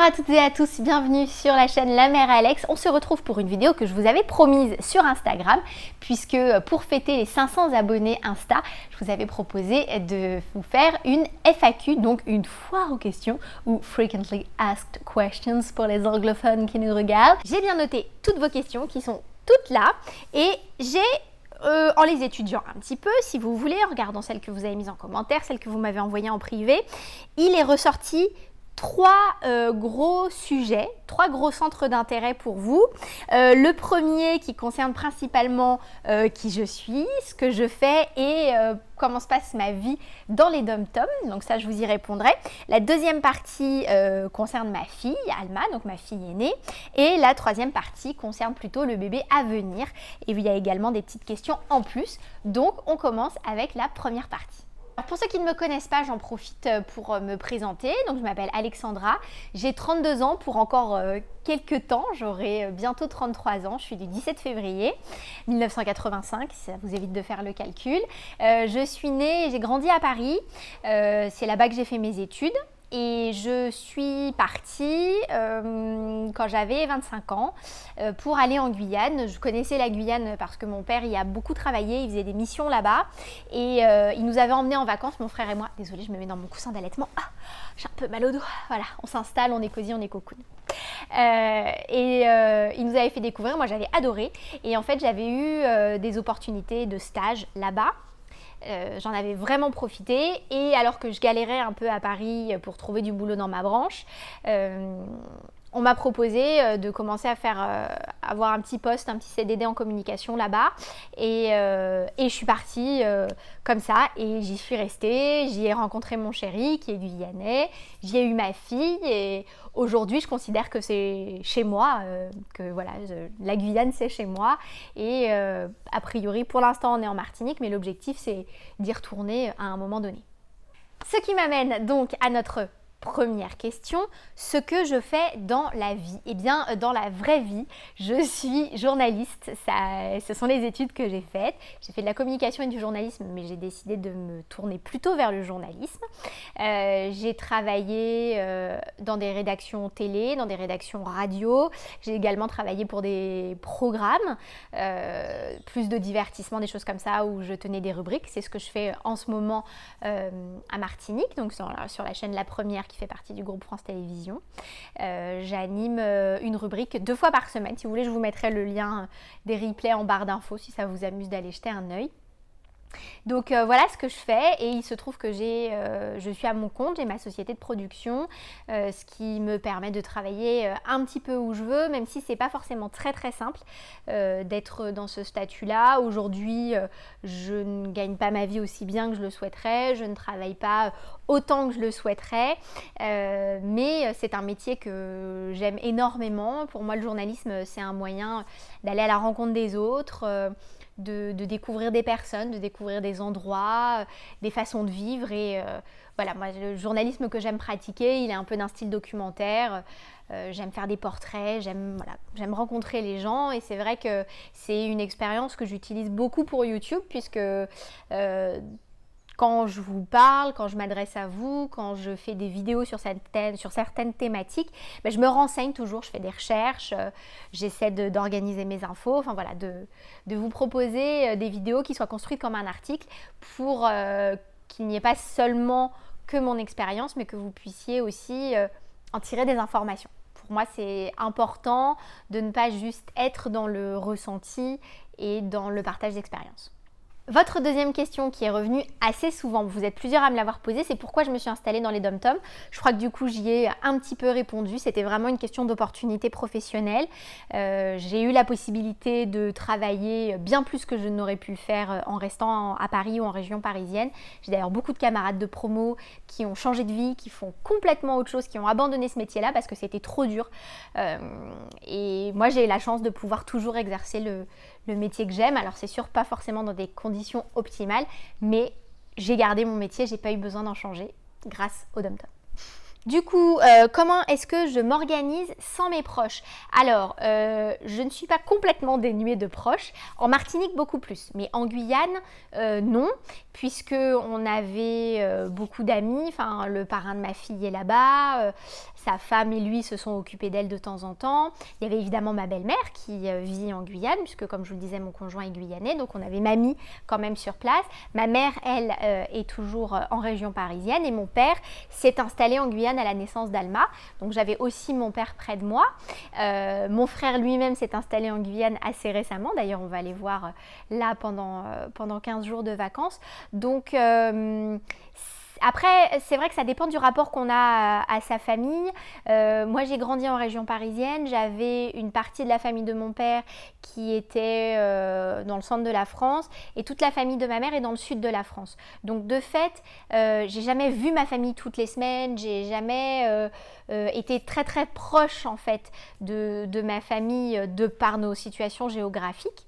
Bonjour à toutes et à tous, bienvenue sur la chaîne La Mère Alex. On se retrouve pour une vidéo que je vous avais promise sur Instagram, puisque pour fêter les 500 abonnés Insta, je vous avais proposé de vous faire une FAQ, donc une foire aux questions, ou Frequently Asked Questions pour les anglophones qui nous regardent. J'ai bien noté toutes vos questions qui sont toutes là, et j'ai en les étudiant un petit peu, si vous voulez, en regardant celles que vous avez mises en commentaire, celles que vous m'avez envoyées en privé, il est ressorti trois gros sujets, trois gros centres d'intérêt pour vous. Le premier qui concerne principalement qui je suis, ce que je fais et comment se passe ma vie dans les dom-toms. Donc ça, je vous y répondrai. La deuxième partie concerne ma fille, Alma, donc ma fille aînée. Et la troisième partie concerne plutôt le bébé à venir. Et il y a également des petites questions en plus. Donc on commence avec la première partie. Alors pour ceux qui ne me connaissent pas, j'en profite pour me présenter. Donc je m'appelle Alexandra, j'ai 32 ans pour encore quelques temps, j'aurai bientôt 33 ans, je suis du 17 février 1985, ça vous évite de faire le calcul. Je suis née et j'ai grandi à Paris, c'est là-bas que j'ai fait mes études. Et je suis partie quand j'avais 25 ans pour aller en Guyane. Je connaissais la Guyane parce que mon père y a beaucoup travaillé, il faisait des missions là-bas. Et il nous avait emmenés en vacances, mon frère et moi. Désolée, je me mets dans mon coussin d'allaitement. Ah, j'ai un peu mal au dos. Voilà, on s'installe, on est cosy, on est cocoon. Il nous avait fait découvrir, moi j'avais adoré. Et en fait, j'avais eu des opportunités de stage là-bas. J'en avais vraiment profité et alors que je galérais un peu à Paris pour trouver du boulot dans ma branche, on m'a proposé de commencer à avoir un petit poste, un petit CDD en communication là-bas et je suis partie comme ça et j'y suis restée, j'y ai rencontré mon chéri qui est guyanais, j'y ai eu ma fille et aujourd'hui je considère que c'est chez moi, que voilà, la Guyane c'est chez moi et a priori pour l'instant on est en Martinique mais l'objectif c'est d'y retourner à un moment donné. Ce qui m'amène donc à notre première question, ce que je fais dans la vie. Eh bien, dans la vraie vie, je suis journaliste. Ce sont les études que j'ai faites. J'ai fait de la communication et du journalisme, mais j'ai décidé de me tourner plutôt vers le journalisme. J'ai travaillé dans des rédactions télé, dans des rédactions radio. J'ai également travaillé pour des programmes, plus de divertissement, des choses comme ça, où je tenais des rubriques. C'est ce que je fais en ce moment à Martinique, donc sur la chaîne La Première, qui fait partie du groupe France Télévisions. J'anime une rubrique 2 fois par semaine. Si vous voulez, je vous mettrai le lien des replays en barre d'infos si ça vous amuse d'aller jeter un œil. Donc voilà ce que je fais et il se trouve que je suis à mon compte, j'ai ma société de production, ce qui me permet de travailler un petit peu où je veux, même si c'est pas forcément très simple d'être dans ce statut-là. Aujourd'hui, je ne gagne pas ma vie aussi bien que je le souhaiterais, je ne travaille pas autant que je le souhaiterais, mais c'est un métier que j'aime énormément. Pour moi, le journalisme, c'est un moyen d'aller à la rencontre des autres, de découvrir des personnes, de découvrir des endroits, des façons de vivre et voilà, moi le journalisme que j'aime pratiquer, il est un peu d'un style documentaire, j'aime faire des portraits, j'aime rencontrer les gens et c'est vrai que c'est une expérience que j'utilise beaucoup pour YouTube puisque quand je vous parle, quand je m'adresse à vous, quand je fais des vidéos sur certaines thématiques, je me renseigne toujours, je fais des recherches, j'essaie d'organiser mes infos, enfin voilà, de vous proposer des vidéos qui soient construites comme un article pour qu'il n'y ait pas seulement que mon expérience, mais que vous puissiez aussi en tirer des informations. Pour moi, c'est important de ne pas juste être dans le ressenti et dans le partage d'expériences. Votre deuxième question qui est revenue assez souvent, vous êtes plusieurs à me l'avoir posée, c'est pourquoi je me suis installée dans les dom-toms. Je crois que du coup j'y ai un petit peu répondu, c'était vraiment une question d'opportunité professionnelle. J'ai eu la possibilité de travailler bien plus que je n'aurais pu le faire en restant à Paris ou en région parisienne. J'ai d'ailleurs beaucoup de camarades de promo qui ont changé de vie, qui font complètement autre chose, qui ont abandonné ce métier-là parce que c'était trop dur. Et moi j'ai eu la chance de pouvoir toujours exercer le métier que j'aime. Alors c'est sûr, pas forcément dans des conditions optimales, mais j'ai gardé mon métier, j'ai pas eu besoin d'en changer grâce au dom-tom. Du coup, comment est-ce que je m'organise sans mes proches? Alors, je ne suis pas complètement dénuée de proches. En Martinique, beaucoup plus. Mais en Guyane, non, puisqu'on avait beaucoup d'amis. Enfin, le parrain de ma fille est là-bas. Sa femme et lui se sont occupés d'elle de temps en temps. Il y avait évidemment ma belle-mère qui vit en Guyane, puisque comme je vous le disais, mon conjoint est guyanais, donc on avait mamie quand même sur place. Ma mère, elle, est toujours en région parisienne, et mon père s'est installé en Guyane à la naissance d'Alma. Donc j'avais aussi mon père près de moi. Mon frère lui-même s'est installé en Guyane assez récemment. D'ailleurs, on va aller voir là pendant 15 jours de vacances. Donc après, c'est vrai que ça dépend du rapport qu'on a à sa famille. Moi, j'ai grandi en région parisienne. J'avais une partie de la famille de mon père qui était dans le centre de la France, et toute la famille de ma mère est dans le sud de la France. Donc, de fait, j'ai jamais vu ma famille toutes les semaines. J'ai jamais été très très proche en fait de ma famille de par nos situations géographiques.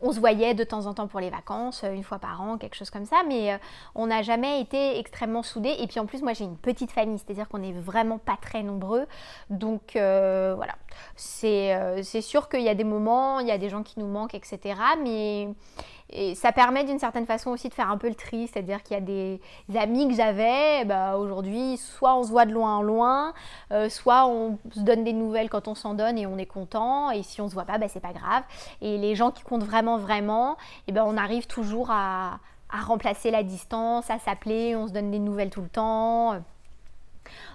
On se voyait de temps en temps pour les vacances, une fois par an, quelque chose comme ça, mais on n'a jamais été extrêmement soudés. Et puis en plus, moi j'ai une petite famille, c'est-à-dire qu'on n'est vraiment pas très nombreux. Donc voilà, c'est sûr qu'il y a des moments, il y a des gens qui nous manquent, etc. Mais ça permet d'une certaine façon aussi de faire un peu le tri, c'est-à-dire qu'il y a des amis que j'avais, aujourd'hui, soit on se voit de loin en loin, soit on se donne des nouvelles quand on s'en donne et on est content, et si on se voit pas, c'est pas grave. Et les gens qui comptent vraiment, vraiment, on arrive toujours à remplacer la distance, à s'appeler, on se donne des nouvelles tout le temps.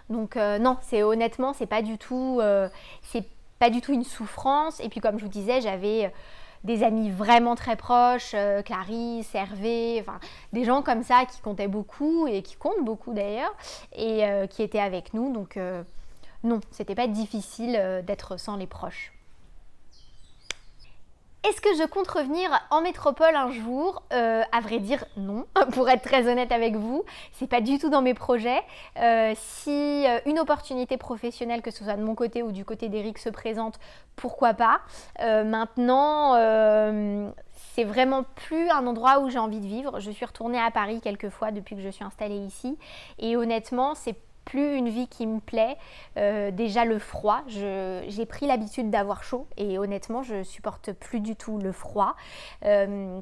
Donc non, honnêtement, c'est pas du tout une souffrance. Et puis comme je vous disais, j'avais des amis vraiment très proches, Clarisse, Hervé, enfin des gens comme ça qui comptaient beaucoup et qui comptent beaucoup d'ailleurs, et qui étaient avec nous. Donc non, c'était pas difficile d'être sans les proches. Est-ce que je compte revenir en métropole un jour ? À vrai dire, non. Pour être très honnête avec vous, c'est pas du tout dans mes projets. Si une opportunité professionnelle, que ce soit de mon côté ou du côté d'Eric, se présente, pourquoi pas. Maintenant, c'est vraiment plus un endroit où j'ai envie de vivre. Je suis retournée à Paris quelques fois depuis que je suis installée ici, et honnêtement, c'est plus une vie qui me plaît. Déjà le froid, j'ai pris l'habitude d'avoir chaud, et honnêtement je supporte plus du tout le froid,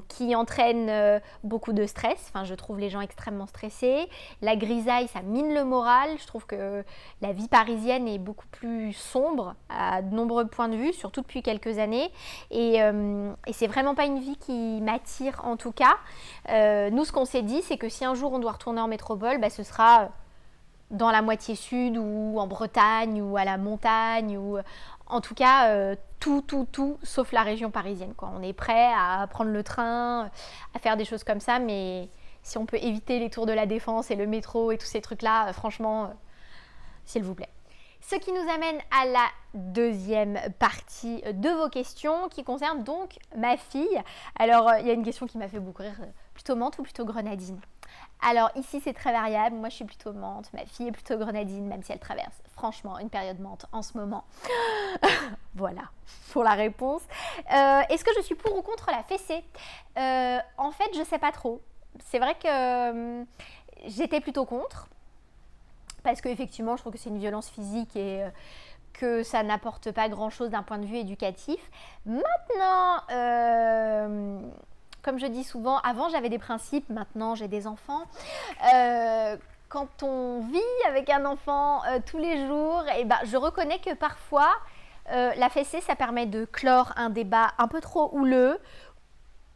qui entraîne beaucoup de stress. Enfin, je trouve les gens extrêmement stressés. La grisaille, ça mine le moral. Je trouve que la vie parisienne est beaucoup plus sombre à de nombreux points de vue, surtout depuis quelques années, et c'est vraiment pas une vie qui m'attire en tout cas. Nous, ce qu'on s'est dit, c'est que si un jour on doit retourner en métropole, ce sera dans la moitié sud, ou en Bretagne, ou à la montagne, ou en tout cas tout sauf la région parisienne, quoi. On est prêt à prendre le train, à faire des choses comme ça, mais si on peut éviter les tours de la Défense et le métro et tous ces trucs là, franchement, s'il vous plaît. Ce qui nous amène à la deuxième partie de vos questions, qui concerne donc ma fille. Alors il y a une question qui m'a fait beaucoup rire: plutôt menthe ou plutôt grenadine? Alors ici c'est très variable, moi je suis plutôt menthe, ma fille est plutôt grenadine, même si elle traverse franchement une période menthe en ce moment. Voilà pour la réponse. Est-ce que je suis pour ou contre la fessée? En fait, je sais pas trop. C'est vrai que j'étais plutôt contre, parce qu'effectivement je trouve que c'est une violence physique et que ça n'apporte pas grand chose d'un point de vue éducatif. Maintenant, comme je dis souvent, avant j'avais des principes, maintenant j'ai des enfants. Quand on vit avec un enfant tous les jours, je reconnais que parfois la fessée, ça permet de clore un débat un peu trop houleux,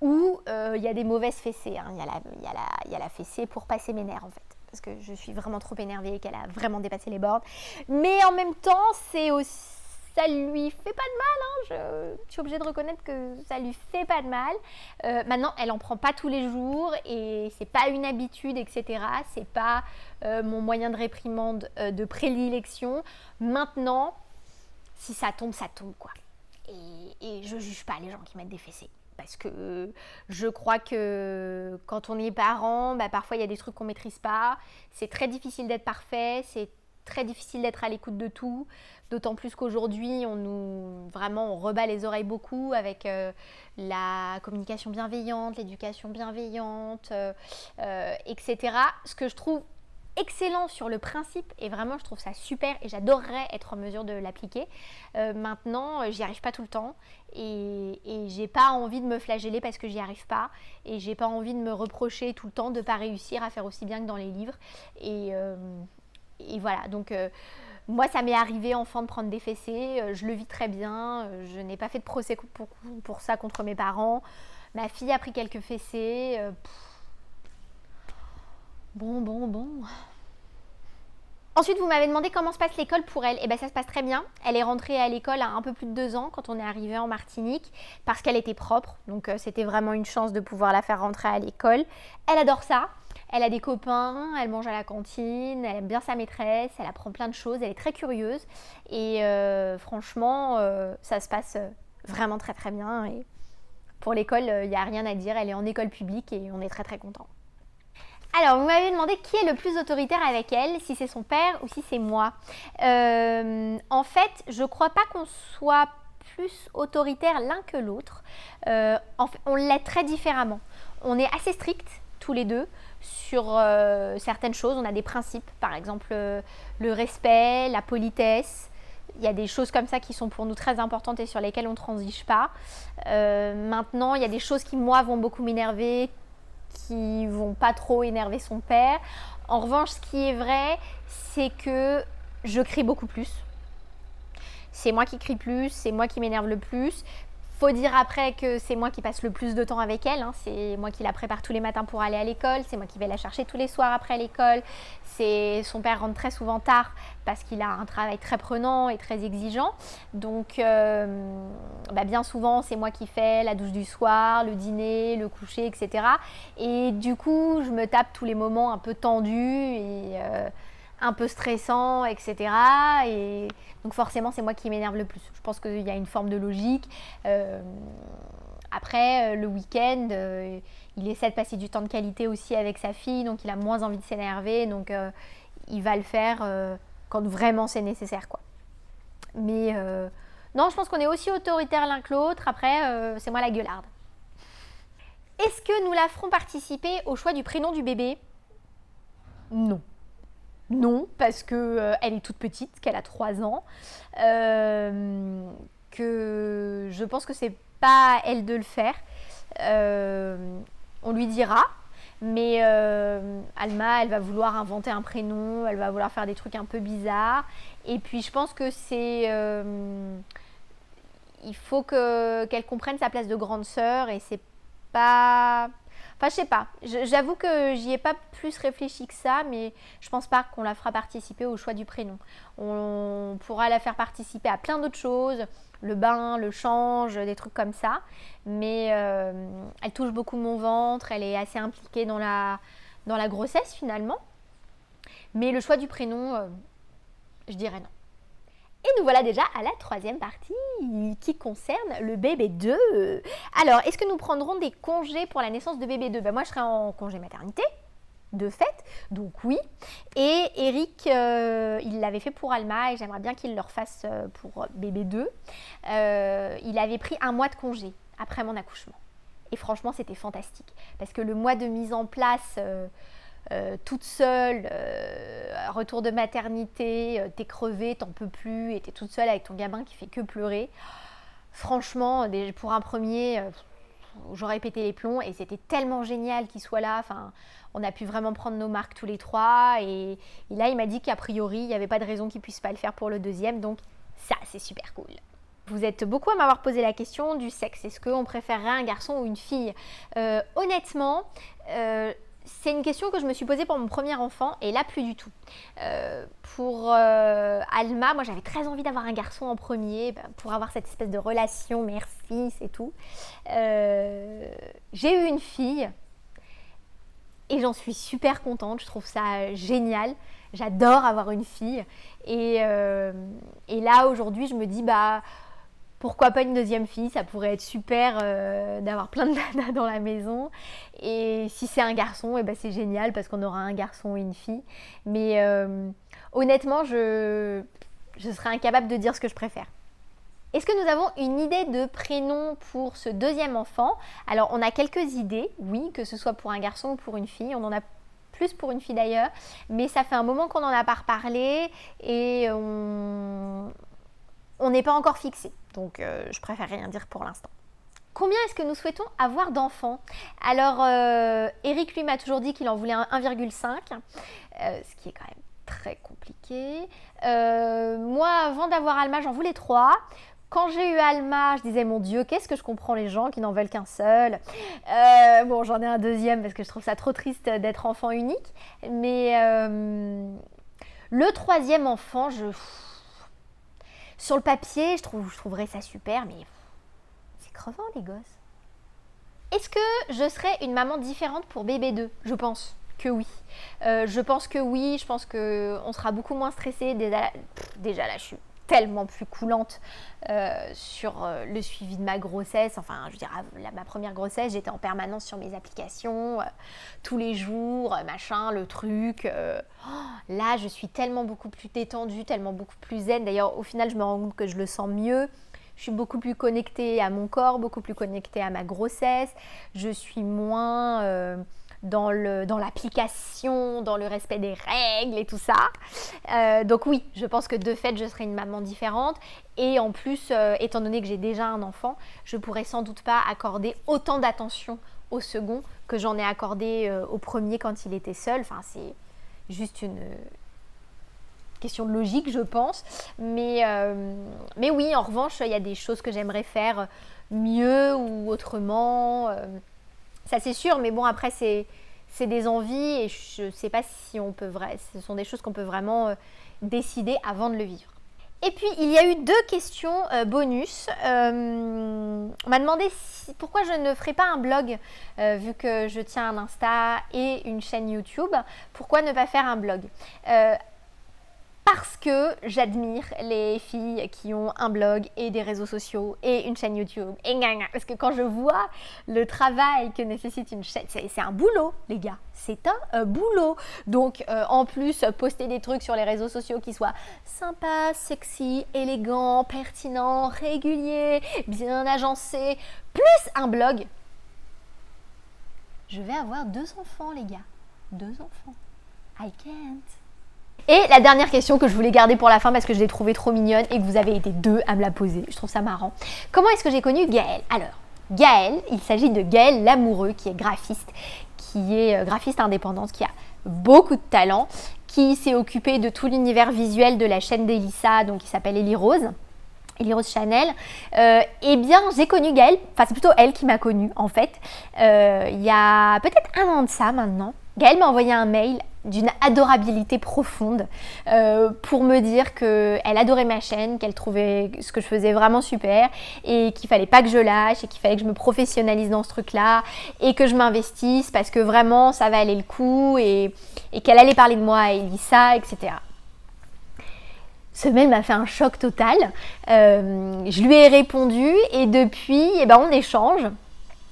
où il y a des mauvaises fessées, hein. Il y a la fessée pour passer mes nerfs en fait, parce que je suis vraiment trop énervée et qu'elle a vraiment dépassé les bornes. Mais en même temps, ça lui fait pas de mal, hein. Je suis obligée de reconnaître que ça lui fait pas de mal. Maintenant, elle en prend pas tous les jours, et c'est pas une habitude, etc. C'est pas mon moyen de réprimande de prédilection. Maintenant, si ça tombe, quoi. Et je juge pas les gens qui mettent des fessées, parce que je crois que quand on est parent, parfois il y a des trucs qu'on maîtrise pas. C'est très difficile d'être parfait, c'est très difficile d'être à l'écoute de tout, d'autant plus qu'aujourd'hui on rebat les oreilles beaucoup avec la communication bienveillante, l'éducation bienveillante, etc. Ce que je trouve excellent sur le principe, et vraiment je trouve ça super, et j'adorerais être en mesure de l'appliquer. Maintenant, j'y arrive pas tout le temps, et j'ai pas envie de me flageller parce que j'y arrive pas, et j'ai pas envie de me reprocher tout le temps de pas réussir à faire aussi bien que dans les livres, et voilà. Donc Moi, ça m'est arrivé enfant de prendre des fessées, je le vis très bien, je n'ai pas fait de procès pour ça contre mes parents. Ma fille a pris quelques fessées. Bon. Ensuite, vous m'avez demandé comment se passe l'école pour elle. Eh bien, ça se passe très bien. Elle est rentrée à l'école à un peu plus de 2 ans quand on est arrivé en Martinique parce qu'elle était propre. Donc, c'était vraiment une chance de pouvoir la faire rentrer à l'école. Elle adore ça. Elle a des copains, elle mange à la cantine, elle aime bien sa maîtresse, elle apprend plein de choses, elle est très curieuse. Et franchement, ça se passe vraiment très très bien. Et pour l'école, il n'y a rien à dire. Elle est en école publique et on est très très contents. Alors, vous m'avez demandé qui est le plus autoritaire avec elle, si c'est son père ou si c'est moi. En fait, je crois pas qu'on soit plus autoritaire l'un que l'autre. En fait, on l'est très différemment. On est assez stricts, tous les deux, sur certaines choses. On a des principes, par exemple le respect, la politesse. Il y a des choses comme ça qui sont pour nous très importantes et sur lesquelles on ne transige pas. Maintenant, il y a des choses qui, moi, vont beaucoup m'énerver, qui vont pas trop énerver son père. En revanche, ce qui est vrai, c'est que je crie beaucoup plus. C'est moi qui crie plus, c'est moi qui m'énerve le plus. Faut dire après que c'est moi qui passe le plus de temps avec elle, hein. C'est moi qui la prépare tous les matins pour aller à l'école, c'est moi qui vais la chercher tous les soirs après l'école. Son père rentre très souvent tard parce qu'il a un travail très prenant et très exigeant. Donc bien souvent c'est moi qui fais la douche du soir, le dîner, le coucher, etc. Et du coup je me tape tous les moments un peu tendus et un peu stressant, etc. Et donc forcément, c'est moi qui m'énerve le plus. Je pense qu'il y a une forme de logique. Après, le week-end, il essaie de passer du temps de qualité aussi avec sa fille, donc il a moins envie de s'énerver, donc il va le faire quand vraiment c'est nécessaire, quoi. Mais non, je pense qu'on est aussi autoritaire l'un que l'autre. Après, c'est moi la gueularde. Est-ce que nous la ferons participer au choix du prénom du bébé ? Non. Non, parce qu'elle est toute petite, qu'elle a 3 ans, que je pense que c'est pas à elle de le faire. On lui dira, mais Alma, elle va vouloir inventer un prénom, elle va vouloir faire des trucs un peu bizarres. Et puis je pense que il faut qu'elle comprenne sa place de grande sœur et c'est pas... Enfin, je sais pas. J'avoue que j'y ai pas plus réfléchi que ça, mais je pense pas qu'on la fera participer au choix du prénom. On pourra la faire participer à plein d'autres choses, le bain, le change, des trucs comme ça. Mais elle touche beaucoup mon ventre, elle est assez impliquée dans la grossesse finalement. Mais le choix du prénom, je dirais non. Et nous voilà déjà à la 3e partie qui concerne le bébé 2. Alors, est-ce que nous prendrons des congés pour la naissance de bébé 2 ? Moi, je serai en congé maternité, de fait, donc oui. Et Eric, il l'avait fait pour Alma et j'aimerais bien qu'il le refasse pour bébé 2. Il avait pris 1 mois de congé après mon accouchement. Et franchement, c'était fantastique. Parce que le mois de mise en place... toute seule, retour de maternité, t'es crevée, t'en peux plus et t'es toute seule avec ton gamin qui fait que pleurer. Franchement, pour un premier, j'aurais pété les plombs et c'était tellement génial qu'il soit là. Enfin, on a pu vraiment prendre nos marques tous les 3 et là il m'a dit qu'a priori il n'y avait pas de raison qu'il puisse pas le faire pour le 2e, donc ça c'est super cool. Vous êtes beaucoup à m'avoir posé la question du sexe. Est-ce qu'on préférerait un garçon ou une fille ? Honnêtement, c'est une question que je me suis posée pour mon premier enfant et là plus du tout. Pour Alma, moi j'avais très envie d'avoir un garçon en premier pour avoir cette espèce de relation mère-fils et tout. J'ai eu une fille et j'en suis super contente, je trouve ça génial. J'adore avoir une fille et là aujourd'hui je me dis pourquoi pas une 2e fille, ça pourrait être super d'avoir plein de nanas dans la maison. Et si c'est un garçon, c'est génial parce qu'on aura un garçon et une fille. Mais honnêtement, je serais incapable de dire ce que je préfère. Est-ce que nous avons une idée de prénom pour ce 2e enfant ? Alors, on a quelques idées, oui, que ce soit pour un garçon ou pour une fille. On en a plus pour une fille d'ailleurs. Mais ça fait un moment qu'on n'en a pas reparlé et on n'est pas encore fixé. Donc, je préfère rien dire pour l'instant. Combien est-ce que nous souhaitons avoir d'enfants ? Alors, Eric, lui, m'a toujours dit qu'il en voulait un 1,5, ce qui est quand même très compliqué. Moi, avant d'avoir Alma, j'en voulais 3. Quand j'ai eu Alma, je disais, mon Dieu, qu'est-ce que je comprends les gens qui n'en veulent qu'un seul. Bon, j'en ai un deuxième parce que je trouve ça trop triste d'être enfant unique. Mais le troisième enfant, sur le papier, je trouverais ça super, mais c'est crevant les gosses. Est-ce que je serais une maman différente pour bébé 2 ? Je pense que oui. Je pense qu'on sera beaucoup moins stressé. Déjà là, je suis tellement plus coulante sur le suivi de ma grossesse. Enfin, je veux dire, ma première grossesse, j'étais en permanence sur mes applications, tous les jours, machin, le truc. Là, je suis tellement beaucoup plus détendue, tellement beaucoup plus zen. D'ailleurs, au final, je me rends compte que je le sens mieux. Je suis beaucoup plus connectée à mon corps, beaucoup plus connectée à ma grossesse. Je suis moins dans l'application, dans le respect des règles et tout ça. Donc oui, je pense que de fait, je serai une maman différente. Et en plus, étant donné que j'ai déjà un enfant, je pourrais sans doute pas accorder autant d'attention au second que j'en ai accordé au premier quand il était seul. Enfin, c'est juste une question de logique, je pense. Mais oui, en revanche, il y a des choses que j'aimerais faire mieux ou autrement. Ça, c'est sûr, mais bon, après, c'est des envies et je ne sais pas si on peut ce sont des choses qu'on peut vraiment décider avant de le vivre. Et puis, il y a eu 2 questions bonus. On m'a demandé pourquoi je ne ferais pas un blog, vu que je tiens un Insta et une chaîne YouTube. Pourquoi ne pas faire un blog ? Parce que j'admire les filles qui ont un blog et des réseaux sociaux et une chaîne YouTube. Parce que quand je vois le travail que nécessite une chaîne, c'est un boulot, les gars. C'est un boulot. Donc, en plus, poster des trucs sur les réseaux sociaux qui soient sympas, sexy, élégants, pertinents, réguliers, bien agencés, plus un blog. Je vais avoir 2 enfants, les gars. 2 enfants. I can't. Et la dernière question que je voulais garder pour la fin parce que je l'ai trouvée trop mignonne et que vous avez été 2 à me la poser. Je trouve ça marrant. Comment est-ce que j'ai connu Gaëlle ? Alors, Gaëlle, il s'agit de Gaëlle Lamoureux qui est graphiste indépendante, qui a beaucoup de talent, qui s'est occupée de tout l'univers visuel de la chaîne d'Elissa, donc qui s'appelle Ellie Rose Chanel. Eh bien, j'ai connu Gaëlle, enfin c'est plutôt elle qui m'a connue en fait, il y a peut-être 1 an de ça maintenant. Gaëlle m'a envoyé un mail d'une adorabilité profonde pour me dire qu'elle adorait ma chaîne, qu'elle trouvait ce que je faisais vraiment super et qu'il fallait pas que je lâche et qu'il fallait que je me professionnalise dans ce truc-là et que je m'investisse parce que vraiment ça valait le coup et qu'elle allait parler de moi à Elissa, etc. Ce mail m'a fait un choc total. Je lui ai répondu et depuis, on échange.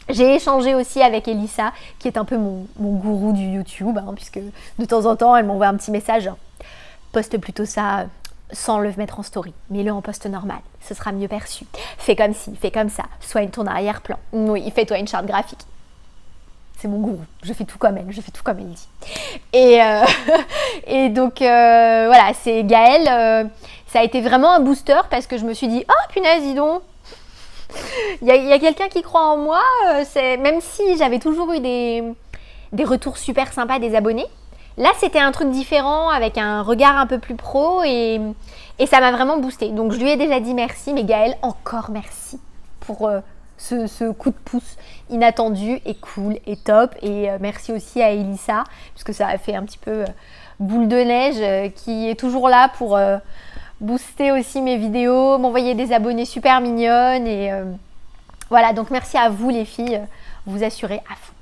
J'ai échangé aussi avec Elissa, qui est un peu mon gourou du YouTube, puisque de temps en temps, elle m'envoie un petit message, genre, poste plutôt ça sans le mettre en story, mets-le en post normal, ce sera mieux perçu. Fais comme ci, fais comme ça, soigne ton arrière-plan. Oui, fais-toi une charte graphique. C'est mon gourou, je fais tout comme elle dit. Et donc, voilà, c'est Gaëlle. Ça a été vraiment un booster parce que je me suis dit, oh punaise, dis donc, il y a quelqu'un qui croit en moi, même si j'avais toujours eu des retours super sympas des abonnés. Là, c'était un truc différent avec un regard un peu plus pro et ça m'a vraiment boosté. Donc, je lui ai déjà dit merci, mais Gaëlle, encore merci pour ce coup de pouce inattendu et cool et top. Et merci aussi à Elissa, puisque ça a fait un petit peu boule de neige qui est toujours là pour booster aussi mes vidéos, m'envoyer des abonnés super mignonnes et voilà, donc merci à vous les filles, vous assurez à fond.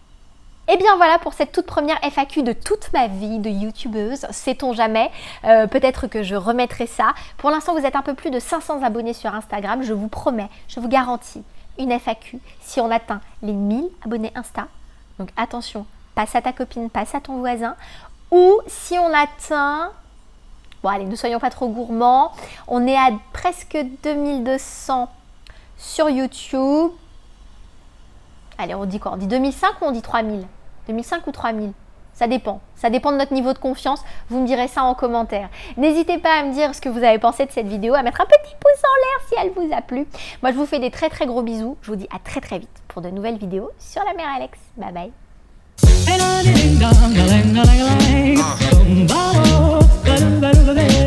Et bien voilà pour cette toute première FAQ de toute ma vie de youtubeuse, sait-on jamais, peut-être que je remettrai ça. Pour l'instant vous êtes un peu plus de 500 abonnés sur Instagram, je vous promets, je vous garantis une FAQ si on atteint les 1000 abonnés Insta, donc attention, passe à ta copine, passe à ton voisin, ou si on atteint... Bon allez, ne soyons pas trop gourmands. On est à presque 2200 sur YouTube. Allez, on dit quoi ? On dit 2005 ou on dit 3000 ? 2005 ou 3000 ? Ça dépend. Ça dépend de notre niveau de confiance. Vous me direz ça en commentaire. N'hésitez pas à me dire ce que vous avez pensé de cette vidéo, à mettre un petit pouce en l'air si elle vous a plu. Moi, je vous fais des très très gros bisous. Je vous dis à très très vite pour de nouvelles vidéos sur la mère Alex. Bye bye.